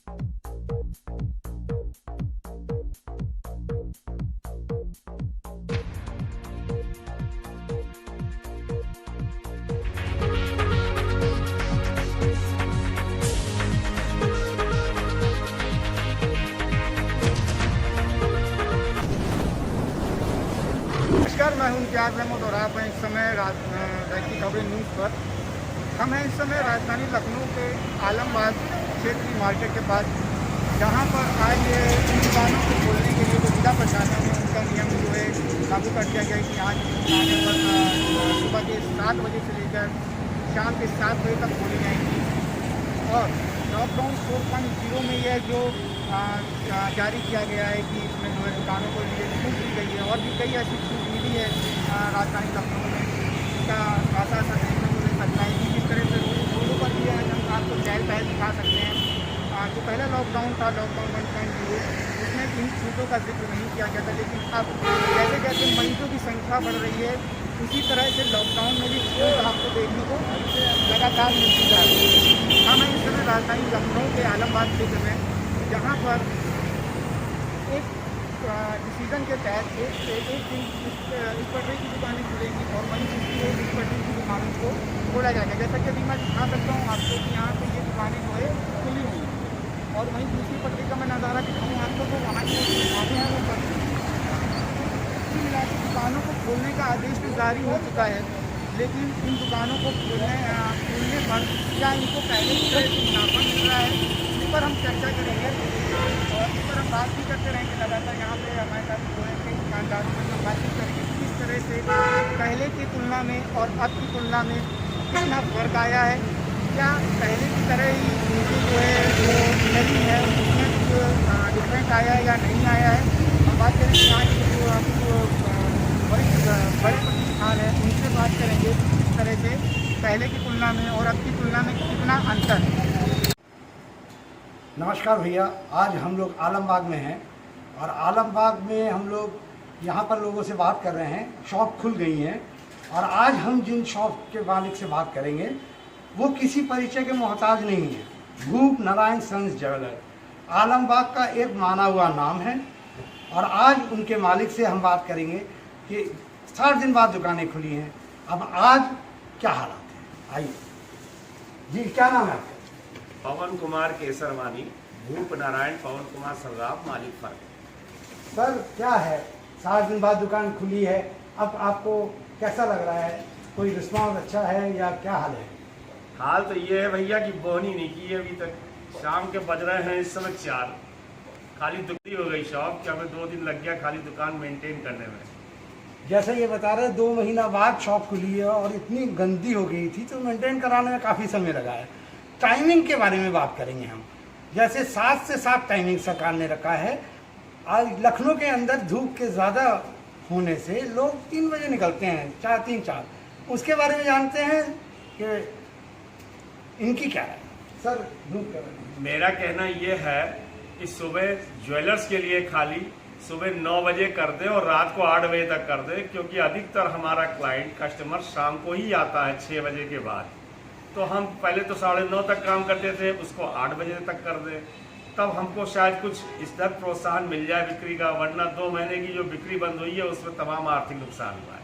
नमस्कार, मैं हूं इम्तियाज़ अहमद और आप हैं इस समय की खबरें न्यूज़ पर। हम हैं इस समय राजधानी लखनऊ के आलमबाग क्षेत्रीय मार्केट के पास, जहां पर आज इन दुकानों को खोलने के लिए जो जिला प्रशासन ने उनका नियम जो है लागू कर दिया गया कि आज दुकानें पर सुबह के 7 बजे से लेकर शाम के 7 बजे तक खोली जाएंगी। और लॉकडाउन 4.0 में यह जो जारी किया गया है कि इसमें जो है दुकानों को लिए छूट दी गई है और भी कई ऐसी छूट मिली है राजधानी लखनऊ में, इसका खासा असर देखने को मिल सकता है कि किस तरह से रोडों पर भी हम आपको चहल पहल दिखा सकते हैं। जो पहला लॉकडाउन था, लॉकडाउन 1.0, उसमें इन छूटों का जिक्र नहीं किया गया था, लेकिन अब जैसे जैसे मरीजों की संख्या बढ़ रही है उसी तरह से लॉकडाउन में भी छूट आपको देखने को लगातार मिलती जा रही है। हम इस समय राजधानी लखनऊ के आलमबाग क्षेत्र में, जहाँ पर एक डिसीजन के तहत एक दिन इस पटरी की दुकानें खुलेंगी और वहीं दूसरी एक इस पटरी की दुकानों को खोला जाएगा। जैसा कि अभी मैं दिखा सकता हूँ आपको कि यहाँ पे ये दुकानें जो है खुली हुई हैं और वहीं दूसरी पटरी का मैं नज़ारा दिखाऊँ आपको तो वहाँ की दुकानें हैं वो पटरी मिला के दुकानों को खोलने का आदेश भी जारी हो चुका है, लेकिन इन दुकानों को खोलने पर क्या इनको पहले की तरह से मुनाफा मिल रहा है, इस पर हम चर्चा करेंगे और इस पर हम बात भी करते रहेंगे लगातार। यहाँ पे हमारे साथ जो है कई दुकानदारों से हम बातचीत करेंगे किस तरह से पहले की तुलना में और अब की तुलना में कितना फ़र्क आया है, क्या पहले की तरह ही जो है वो नहीं है उसमें कुछ डिफरेंट आया है या नहीं आया है। हम बात करेंगे यहाँ की जो आपको बड़े प्रतिष्ठान है उनसे बात करेंगे किस तरह से पहले की तुलना में और अब की तुलना में कितना अंतर है। नमस्कार भैया, आज हम लोग आलमबाग में हैं और आलमबाग में हम लोग यहाँ पर लोगों से बात कर रहे हैं। शॉप खुल गई हैं और आज हम जिन शॉप के मालिक से बात करेंगे वो किसी परिचय के मोहताज नहीं है। भूप नारायण सन्स ज्वेलर आलमबाग का एक माना हुआ नाम है और आज उनके मालिक से हम बात करेंगे कि 60 दिन बाद दुकानें खुली हैं, अब आज क्या हालात हैं। आइए जी, क्या नाम है आपका? पवन कुमार केसरवानी, भूप नारायण पवन कुमार सर्राफ, मालिक फर्क। सर क्या है, 60 दिन बाद दुकान खुली है, अब आपको कैसा लग रहा है? कोई रिस्पॉन्स अच्छा है या क्या हाल है? हाल तो ये है भैया कि बोहनी नहीं की है अभी तक। शाम के बज रहे हैं इस समय 4, खाली दुखी हो गई शॉप कि हमें 2 दिन लग गया खाली दुकान मेंटेन करने में। जैसे ये बता रहे 2 महीना बाद शॉप खुली है और इतनी गंदी हो गई थी तो मेंटेन कराने में काफ़ी समय लगा है। टाइमिंग के बारे में बात करेंगे हम। जैसे 7 से 7 टाइमिंग सरकार ने रखा है। आज लखनऊ के अंदर धूप के ज़्यादा होने से लोग 3 बजे निकलते हैं, 3-4। उसके बारे में जानते हैं कि इनकी क्या है सर धूप के बारे में? मेरा कहना ये है कि सुबह ज्वेलर्स के लिए खाली सुबह 9 बजे कर दे और रात को 8 बजे तक कर दे, क्योंकि अधिकतर हमारा क्लाइंट कस्टमर शाम को ही आता है 6 बजे के बाद। तो हम पहले तो 9:30 तक काम करते थे, उसको 8 बजे तक कर दे, तब हमको शायद कुछ इस तरह प्रोत्साहन मिल जाए बिक्री का, वरना 2 महीने की जो बिक्री बंद हुई है उसमें तमाम आर्थिक नुकसान हुआ है।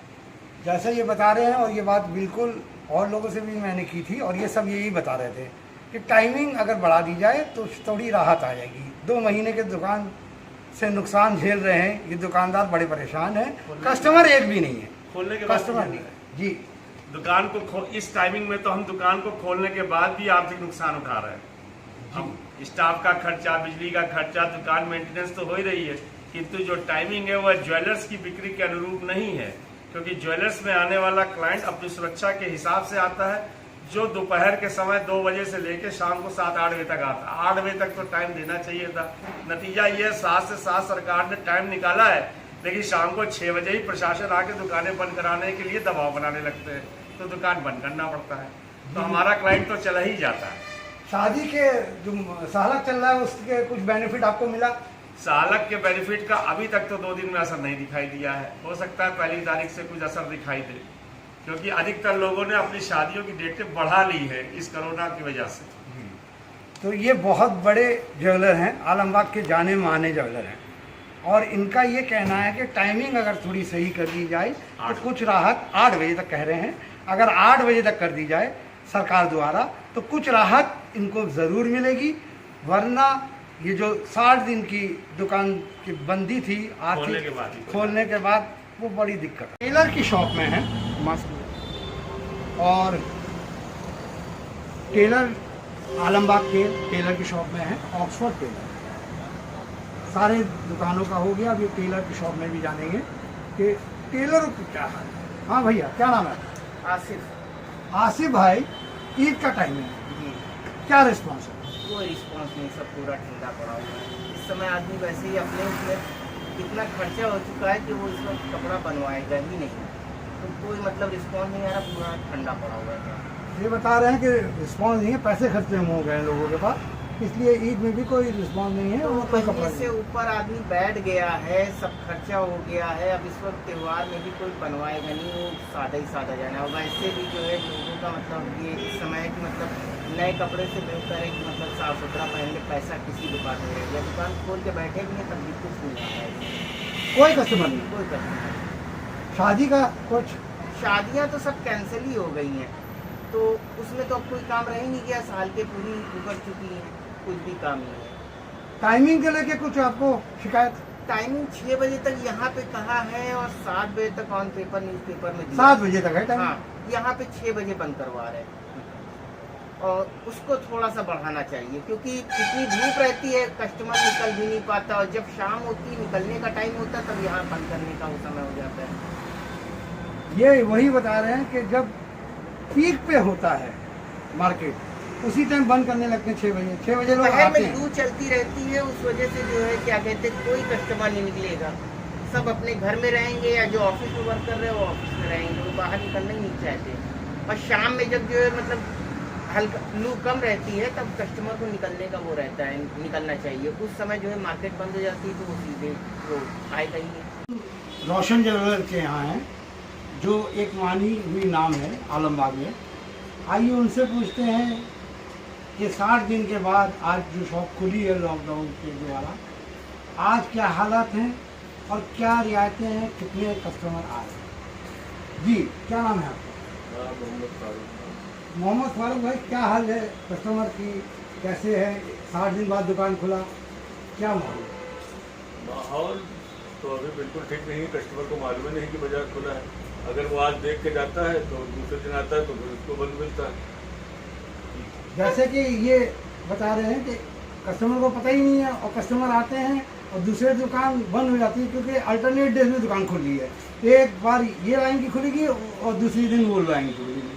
जैसे ये बता रहे हैं और ये बात बिल्कुल और लोगों से भी मैंने की थी और ये सब यही बता रहे थे कि टाइमिंग अगर बढ़ा दी जाए तो थोड़ी राहत आ जाएगी। 2 महीने के दुकान से नुकसान झेल रहे हैं ये दुकानदार, बड़े परेशान हैं। कस्टमर एक भी नहीं है, खोलने के बाद कस्टमर नहीं है जी। दुकान को इस टाइमिंग में तो हम दुकान को खोलने के बाद भी आर्थिक नुकसान उठा रहे हैं। हम स्टाफ का खर्चा, बिजली का खर्चा, दुकान मेंटेनेंस तो हो ही रही है, किंतु जो टाइमिंग है वह ज्वेलर्स की बिक्री के अनुरूप नहीं है, क्योंकि ज्वेलर्स में आने वाला क्लाइंट अपनी सुरक्षा के हिसाब से आता है, जो दोपहर के समय 2 बजे से लेकर शाम को 7-8 बजे तक आता है। 8 बजे तक तो टाइम देना चाहिए था। नतीजा ये 7 से 7 सरकार ने टाइम निकाला है, लेकिन शाम को 6 बजे ही प्रशासन आके दुकानें बंद कराने के लिए दबाव बनाने लगते हैं, तो दुकान बंद करना पड़ता है। तो हमारा क्लाइंट तो चला ही जाता है। शादी के जो सालक चल रहा है उसके कुछ बेनिफिट आपको मिला? सालक के बेनिफिट का अभी तक तो 2 दिन में असर नहीं दिखाई दिया है। हो सकता है पहली तारीख से कुछ असर दिखाई दे, क्योंकि अधिकतर लोगों ने अपनी शादियों की डेटें बढ़ा ली है इस कोरोना की वजह से। तो ये बहुत बड़े ज्वेलर हैं, आलमबाग के जाने माने ज्वेलर हैं, और इनका ये कहना है कि टाइमिंग अगर थोड़ी सही कर दी जाए तो कुछ राहत, 8 बजे तक कह रहे हैं, अगर 8 बजे तक कर दी जाए सरकार द्वारा तो कुछ राहत इनको ज़रूर मिलेगी, वरना ये जो 60 दिन की दुकान की बंदी थी आर्थिक खोलने के बाद वो बड़ी दिक्कत है। टेलर की शॉप में है और टेलर आलमबाग के टेलर की शॉप में है, ऑक्सफोर्ड टेलर। सारे दुकानों का हो गया, अभी टेलर की शॉप में भी जानेंगे कि टेलरों की क्या हाल है। हाँ भैया, क्या नाम है? आसिफ। आसिफ भाई, ईद का टाइम है, जी। क्या रिस्पॉन्स है? कोई रिस्पॉन्स नहीं, सब पूरा ठंडा पड़ा हुआ है। इस समय आदमी वैसे ही अपने उसमें इतना खर्चा हो चुका है कि वो इस वक्त कपड़ा बनवाएगा ही नहीं, तो कोई मतलब रिस्पॉन्स नहीं आ रहा, पूरा ठंडा पड़ा हुआ है। ये बता रहे हैं कि रिस्पॉन्स नहीं है, पैसे खर्चे हो गए लोगों के पास, इसलिए ईद में भी कोई रिस्पॉन्स नहीं है। तो और कोई कपड़ा महीने से ऊपर आदमी बैठ गया है, सब खर्चा हो गया है। अब इस वक्त त्यौहार में भी कोई बनवाएगा नहीं, वो सादा ही सादा जाना है। वैसे भी जो है लोगों का मतलब ये इस समय है कि मतलब नए कपड़े से बेहतर है कि मतलब साफ सुथरा पहन के पैसा किसी दुकान में रह गया, दुकान खोल के बैठे भी हैं तब भी कुछ नहीं आ रहा है, कोई कस्टमर नहीं। कोई कस्टमर नहीं। शादी का कुछ, शादियाँ तो सब कैंसिल ही हो गई हैं, तो उसमें तो अब कोई काम रह ही नहीं गया, साल के पूरी उतर चुकी हैं, कुछ भी काम नहीं है। टाइमिंग के लेके कुछ आपको शिकायत? टाइमिंग 6 बजे तक यहाँ पे कहा है और 7 बजे तक ऑन पेपर न्यूज़पेपर में दिया। 7 बजे तक है टाइम? हाँ, यहाँ पे 6 बजे बंद करवा रहे हैं और उसको थोड़ा सा बढ़ाना चाहिए, क्योंकि इतनी धूप रहती है, कस्टमर निकल भी नहीं पाता, और जब शाम होती है निकलने का टाइम होता है तब यहाँ बंद करने का वो समय हो जाता है। ये वही बता रहे हैं कि जब पीक पे होता है मार्केट, उसी टाइम बंद करने लगते हैं 6 बजे। 6 बजे लोग शहर आते में हैं। लू चलती रहती है, उस वजह से जो है क्या कहते हैं कोई कस्टमर नहीं निकलेगा, सब अपने घर में रहेंगे, या जो ऑफिस में वर्क कर रहे हैं वो ऑफिस में रहेंगे, वो बाहर निकलना ही नहीं चाहते। और शाम में जब जो है मतलब हल्का लू कम रहती है तब कस्टमर को निकलने का वो रहता है, निकलना चाहिए। उस समय जो है मार्केट बंद हो जाती है तो वो सीधे वो आएगा ही नहीं। रोशन ज्वेलर के यहाँ है, जो एक मानी हुई नाम है आलमबाग में। आइए उनसे पूछते हैं कि 60 दिन के बाद आज जो शॉप खुली है लॉकडाउन के द्वारा, आज क्या हालात हैं और क्या रियायतें हैं, कितने कस्टमर आ रहे हैं? जी, क्या नाम है आपका? मोहम्मद फारूक भाई, क्या हाल है कस्टमर की, कैसे है? 60 दिन बाद दुकान खुला, क्या माहौल? माहौल तो अभी बिल्कुल ठीक नहीं है, कस्टमर को मालूम ही नहीं कि बाजार खुला है। अगर वो आज देख के जाता है तो दूसरे दिन आता है तो फिर उसको बंद मिलता है। जैसे कि ये बता रहे हैं कि कस्टमर को पता ही नहीं है, और कस्टमर आते हैं और दूसरे दुकान बंद हो जाती है, क्योंकि अल्टरनेट डेज में दुकान खुली है। एक बार ये लाइन की खुलेगी और दूसरी दिन वो लाइन की खुलेगी,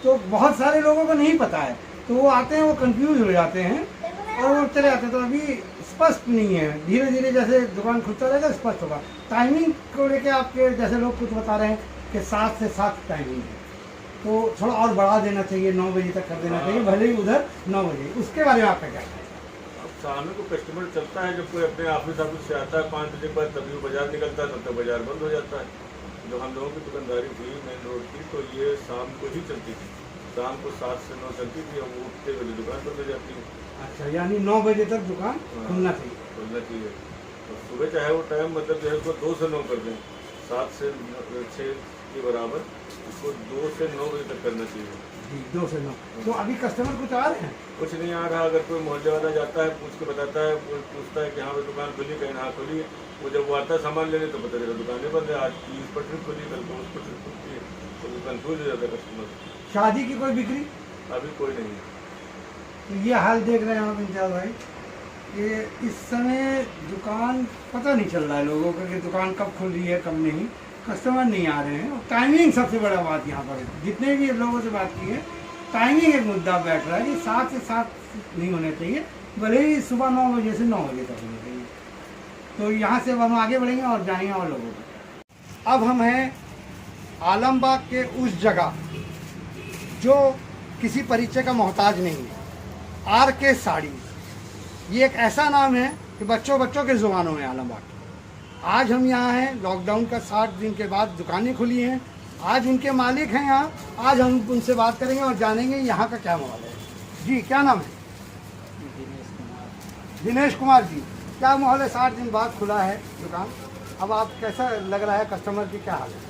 तो बहुत सारे लोगों को नहीं पता है, तो वो आते हैं, वो कंफ्यूज हो जाते हैं और वो चले जाते हैं। तो अभी स्पष्ट नहीं है, धीरे धीरे जैसे दुकान खुलता रहेगा स्पष्ट होगा। टाइमिंग को लेके आपके जैसे लोग कुछ बता रहे हैं कि 7 से 7 टाइमिंग है, तो थोड़ा और बढ़ा देना चाहिए, 9 बजे तक कर देना चाहिए, भले ही उधर 9 बजे। उसके बारे में आपका क्या है? अब शाम को कस्टमर चलता है, जब कोई अपने ऑफिस से आता है 5 बजे बाद, तभी वो बाजार निकलता है, तब तक बाजार बंद हो जाता है। जो हम लोगों की दुकानदारी थी मेन रोड की, तो ये शाम को ही चलती थी, शाम को 7 से 9 चलती थी, और वो उठते बजे दुकान बंद हो जाती है। अच्छा, यानी 9 बजे तक दुकान खुलना चाहिए। खुलना चाहिए, और सुबह चाहे वो टाइम मतलब जो है उसको 2 से 9 कर दें, 7 से 6 के बराबर, उसको 2 से 9 बजे तक करना चाहिए। जी, 2 से 9। तो अभी कस्टमर कुछ आ रहे हैं? कुछ नहीं आ रहा। अगर कोई मोहल्ले वाला जाता है, पूछ के बताता है, वो पूछता है कि हाँ भाई दुकान खुली, कहीं हाँ खुली है, वो जब वो आता है सामान लेने तो पता चलेगा दुकानें बंद है, आज की इस पटरी खुली, कल को उस पटरी खुलती है, तो वो कन्फ्यूज हो जाता है कस्टमर। शादी की कोई बिक्री? अभी कोई नहीं है। तो ये हाल देख रहे हैं आप इम्तियाज़ भाई, कि इस समय दुकान पता नहीं चल रहा है लोगों को कि दुकान कब खुल रही है कब नहीं, कस्टमर नहीं आ रहे हैं। और टाइमिंग सबसे बड़ा बात यहाँ पर है, जितने भी लोगों से बात की है, टाइमिंग एक मुद्दा बैठ रहा है कि 7 से 7 नहीं होने चाहिए, भले ही सुबह 9 बजे से 9 बजे तक होने चाहिए। तो यहाँ से अब हम आगे बढ़ेंगे और जाएंगे और लोगों को। अब हम हैं आलमबाग के उस जगह जो किसी परिचय का मोहताज नहीं है, RK साड़ी। ये एक ऐसा नाम है कि बच्चों के ज़ुबानों में आलमबाग। आज हम यहाँ हैं, लॉकडाउन का 60 दिन के बाद दुकानें खुली हैं, आज उनके मालिक हैं यहाँ, आज हम उनसे बात करेंगे और जानेंगे यहाँ का क्या माहौल है। जी, क्या नाम है? दिनेश कुमार जी, क्या माहौल है? 60 दिन बाद खुला है दुकान, अब आप कैसा लग रहा है? कस्टमर की क्या हाल है?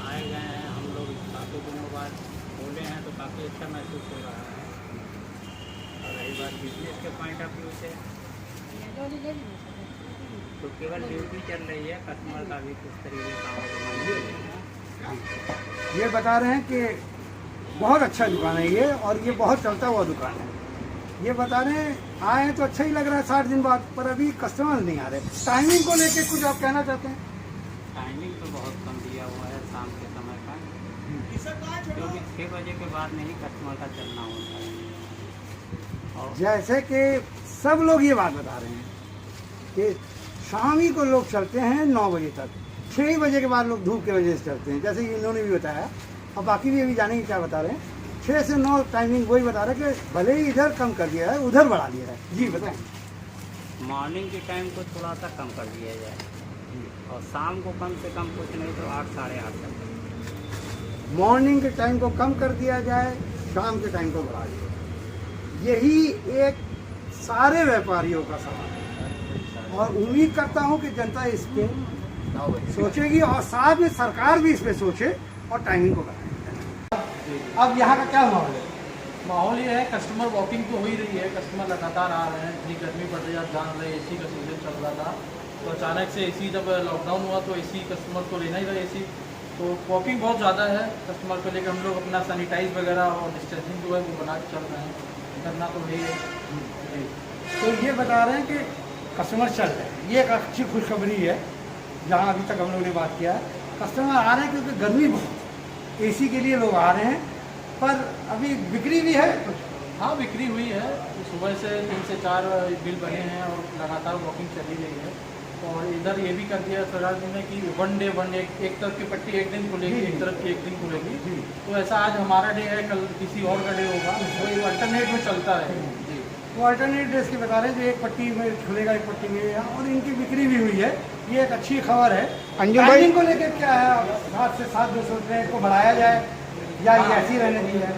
आए गए हैं हम लोग काफ़ी दिनों बाद खोले हैं तो काफ़ी अच्छा महसूस हो रहा है। और रही बात बिजनेस के पॉइंट ऑफ व्यू से तो केवल ड्यूटी चल रही है, कस्टमर का भी कुछ तरीके का ये बता रहे हैं कि बहुत अच्छा दुकान है ये, और ये बहुत चलता हुआ दुकान है। ये बता रहे हैं आए हैं तो अच्छा ही लग रहा है 60 दिन बाद, पर अभी कस्टमर नहीं आ रहे। टाइमिंग को लेके कुछ आप कहना चाहते हैं? टाइमिंग तो बहुत कम दिया हुआ है शाम के समय का, क्योंकि 6 बजे के बाद नहीं कस्टमर का चलना होता है। और जैसे कि सब लोग ये बात बता रहे हैं कि शाम ही को लोग चलते हैं 9 बजे तक, 6 बजे के बाद लोग धूप की वजह से चलते हैं, जैसे इन्होंने भी बताया। और बाकी भी अभी जानेंगे क्या बता रहे हैं। 6 से 9 टाइमिंग वही बता रहे हैं कि भले ही इधर कम कर दिया है उधर बढ़ा दिया है। जी बताएं। मॉर्निंग के टाइम को थोड़ा सा कम कर दिया जाए और शाम को कम से कम कुछ नहीं तो 8 साढ़े 8 तक। मॉर्निंग के टाइम को कम कर दिया जाए, शाम के टाइम को बढ़ा दिया जाए। यही एक सारे व्यापारियों का सवाल है, और उम्मीद करता हूं कि जनता इस पे सोचेगी और साथ में सरकार भी इस पे सोचे और टाइमिंग को बढ़ाए। अब यहाँ का क्या माहौल है? माहौल ये है, कस्टमर वॉकिंग तो हो ही रही है, कस्टमर लगातार आ रहे हैं। इतनी गर्मी पड़ रही है, आप जान रहे हैं, एसी का सीजन चल रहा था, तो अचानक से एसी जब लॉकडाउन हुआ तो एसी कस्टमर को लेना ही था एसी, तो वॉकिंग बहुत ज़्यादा है। कस्टमर को लेकर हम लोग अपना सैनिटाइज वगैरह और डिस्टेंसिंग जो है वो बना के चल रहे हैं, करना तो है ही। तो ये बता रहे हैं कि कस्टमर चल रहे हैं, ये एक अच्छी खुशखबरी है। जहाँ अभी तक हम लोगों ने बात किया है, कस्टमर आ रहे हैं क्योंकि गर्मी बहुत, एसी के लिए लोग आ रहे हैं, पर अभी बिक्री भी है। हाँ, बिक्री हुई है, सुबह से 3 से 4 बिल बने हैं और लगातार वॉकिंग चली रही है। और इधर ये भी कर दिया सरकार ने कि वन डे एक तरफ की पट्टी एक दिन खुलेगी, एक तरफ की एक दिन खुलेगी। तो ऐसा आज हमारा डे है, कल किसी और का डे होगा, तो अल्टरनेट में चलता है। जी, वो अल्टरनेट डेज की बता रहे हैं, जो एक पट्टी में खुलेगा एक पट्टी में, और इनकी बिक्री भी हुई है। ये एक अच्छी खबर है। अंजुम भाई टाइमिंग को लेकर क्या है? 7 से 7 जो सोच रहे हैं इसको बढ़ाया जाए या ये ऐसी रहने दी है?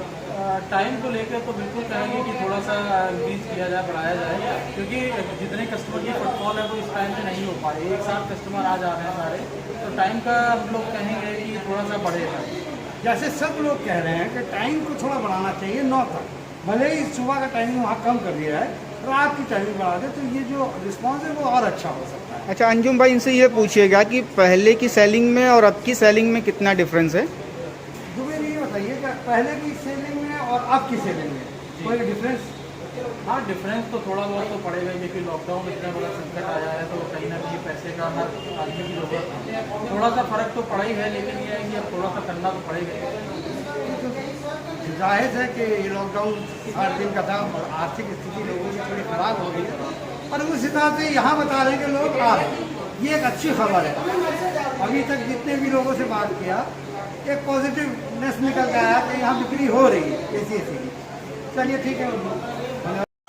टाइम को लेकर तो बिल्कुल कहेंगे कि थोड़ा सा इंक्रीज किया जाए, बढ़ाया जाए, क्योंकि जितने कस्टमर की फुटफॉल है वो इस टाइम पे नहीं हो पा रही। एक साथ कस्टमर आ जा रहे हैं सारे, तो टाइम का हम लोग कहेंगे कि थोड़ा सा बढ़ेगा। जैसे सब लोग कह रहे हैं कि टाइम को थोड़ा बढ़ाना चाहिए 9 तक, भले ही सुबह का टाइमिंग वहाँ कम कर दिया है, रात की टाइमिंग बढ़ा दे, तो ये जो रिस्पॉन्स है वो और अच्छा हो सकता है। अच्छा अंजुम भाई, इनसे ये पूछिएगा कि पहले की सेलिंग में और अब की सेलिंग में कितना डिफरेंस है? दुबे ये बताइए कि पहले की सेलिंग में और अब की सेलिंग में कोई डिफरेंस? हाँ, डिफरेंस तो थोड़ा बहुत तो पड़ेगा, क्योंकि लॉकडाउन इतना बड़ा संकट आया है, तो कहीं ना कहीं पैसे का हर आदमी की जरूरत है। थोड़ा सा फर्क तो पड़ा ही है, लेकिन ये है कि अब थोड़ा सा करना तो पड़ेगा। जाहिर है कि ये लॉकडाउन 8 दिन का था और आर्थिक स्थिति लोगों की थोड़ी खराब हो गई, और उस हिसाब से यहाँ बता रहे हैं कि लोग आ रहे हैं। ये एक अच्छी खबर है। अभी तक जितने भी लोगों से बात किया, एक पॉजिटिवनेस निकल के आया कि यहाँ बिक्री हो रही है ऐसी की। चलिए ठीक है।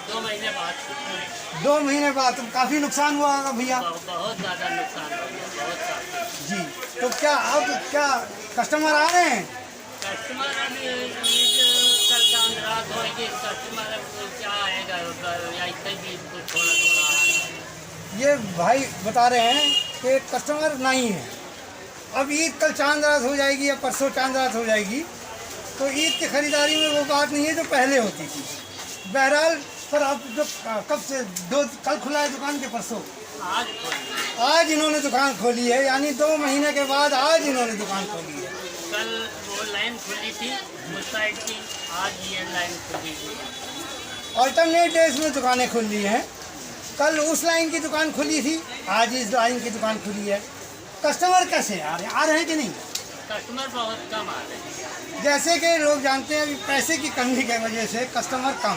2 महीने बाद 2 महीने बाद तो काफ़ी नुकसान हुआ होगा भैया? बहुत ज़्यादा नुकसान हो गया, बहुत ज़्यादा। जी, तो क्या अब क्या कस्टमर आ रहे हैं? कस्टमर अभी कल चांद रात होगी, कस्टमर क्या आएगा, या इससे भी थोड़ा थोड़ा आ रहा है। ये भाई बता रहे हैं कि कस्टमर नहीं है। अब ईद कल चांद रात हो जाएगी या परसों चांद रात हो जाएगी, तो ईद की खरीदारी में वो बात नहीं है जो पहले होती थी। बहरहाल, पर अब जो कब से कल खुला है दुकान के परसों? आज इन्होंने दुकान खोली है, यानी 2 महीने के बाद आज इन्होंने दुकान खोली है। कल वो लाइन खुली थी उस साइड की, आज ये लाइन खुली थी। ऑल्टरनेट डेज में दुकानें खुल रही हैं। कल उस लाइन की दुकान खुली थी, आज इस लाइन की दुकान खुली है। कस्टमर कैसे आ रहे हैं कि नहीं? कस्टमर बहुत कम आ रहे हैं। जैसे कि लोग जानते हैं अभी पैसे की कमी की वजह से कस्टमर कम